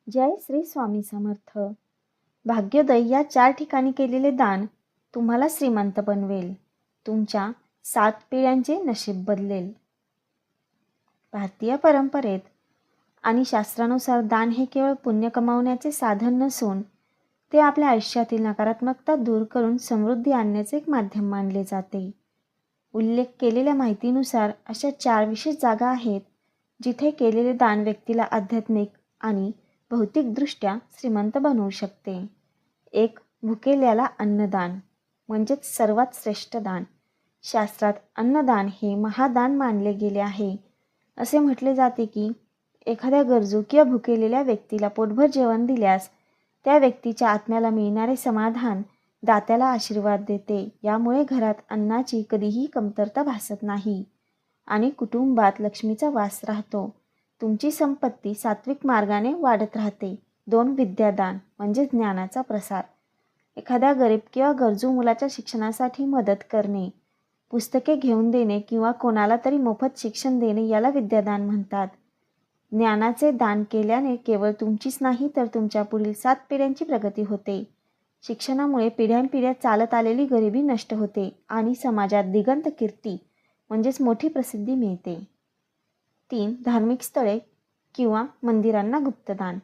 जय श्री स्वामी समर्थ. भाग्योदय या 4 ठिकाणी केलेले दान तुम्हाला श्रीमंत बनवेल. तुमच्या 7 पिढ्यांचे नशीब बदलेल. भारतीय परंपरेत आणि शास्त्रानुसार दान हे केवळ पुण्य कमावण्याचे साधन नसून ते आपल्या आयुष्यातील नकारात्मकता दूर करून समृद्धी आणण्याचे एक माध्यम मानले जाते. उल्लेख केलेल्या माहितीनुसार अशा 4 विशेष जागा आहेत जिथे केलेले दान व्यक्तीला आध्यात्मिक आणि भौतिकदृष्ट्या श्रीमंत बनवू शकते. 1. भुकेल्याला अन्नदान म्हणजेच सर्वात श्रेष्ठ दान. शास्त्रात अन्नदान हे महादान मानले गेले आहे. असे म्हटले जाते की एखाद्या गरजू किंवा भुकेलेल्या व्यक्तीला पोटभर जेवण दिल्यास त्या व्यक्तीच्या आत्म्याला मिळणारे समाधान दात्याला आशीर्वाद देते. यामुळे घरात अन्नाची कधीही कमतरता भासत नाही आणि कुटुंबात लक्ष्मीचा वास राहतो. तुमची संपत्ती सात्विक मार्गाने वाढत राहते. 2. विद्यादान म्हणजे ज्ञानाचा प्रसार. एखाद्या गरीब किंवा गरजू मुलाच्या शिक्षणासाठी मदत करणे, पुस्तके घेऊन देणे किंवा कोणाला तरी मोफत शिक्षण देणे याला विद्यादान म्हणतात. ज्ञानाचे दान केल्याने केवळ तुमचीच नाही तर तुमच्या पुढील 7 पिढ्यांची प्रगती होते. शिक्षणामुळे पिढ्यानपिढ्या चालत आलेली गरिबी नष्ट होते आणि समाजात दिगंत कीर्ती म्हणजेच मोठी प्रसिद्धी मिळते. 3. धार्मिक स्थळे किंवा मंदिरांना गुप्तदान.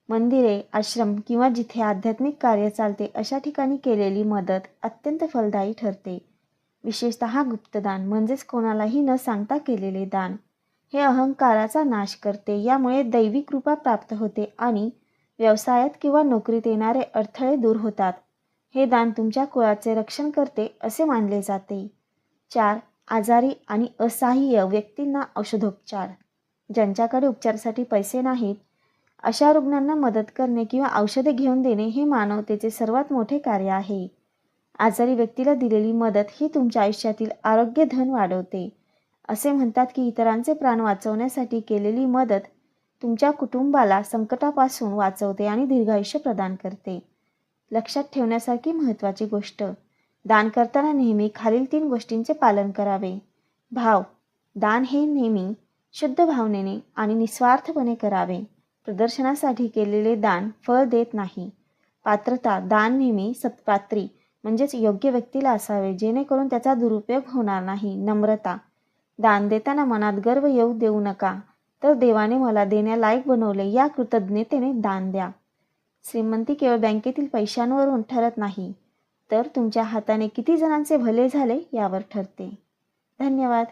मंदिरे, आश्रम किंवा जिथे आध्यात्मिक कार्य चालते अशा ठिकाणी केलेली मदत अत्यंत फलदायी ठरते. विशेषतः गुप्तदान म्हणजेच कोणालाही न सांगता केलेले दान हे अहंकाराचा नाश करते. यामुळे दैवी कृपा प्राप्त होते आणि व्यवसायात किंवा नोकरीत येणारे अडथळे दूर होतात. हे दान तुमच्या कुळाचे रक्षण करते असे मानले जाते. 4. आजारी आणि असहाय्य व्यक्तींना औषधोपचार. ज्यांच्याकडे उपचारासाठी पैसे नाहीत अशा रुग्णांना मदत करणे किंवा औषधे घेऊन देणे हे मानवतेचे सर्वात मोठे कार्य आहे. आजारी व्यक्तीला दिलेली मदत ही तुमच्या आयुष्यातील आरोग्य धन वाढवते. असे म्हणतात की इतरांचे प्राण वाचवण्यासाठी केलेली मदत तुमच्या कुटुंबाला संकटापासून वाचवते आणि दीर्घायुष्य प्रदान करते. लक्षात ठेवण्यासारखी महत्त्वाची गोष्ट: दान करताना नेहमी खालील 3 गोष्टींचे पालन करावे. भाव: दान हे नेहमी शुद्ध भावनेने आणि निस्वार्थपणे करावे. प्रदर्शनासाठी केलेले दान फळ देत नाही. पात्रता: दान नेहमी सत्पात्री म्हणजेच योग्य व्यक्तीला असावे जेणेकरून त्याचा दुरुपयोग होणार नाही. नम्रता: दान देताना मनात गर्व येऊ देऊ नका, तर देवाने मला देण्यालायक बनवले या कृतज्ञतेने दान द्या. श्रीमंती केवळ बँकेतील पैशांवरून ठरत नाही, तर तुमच्या हाताने किती जणांचे भले झाले यावर ठरते. धन्यवाद.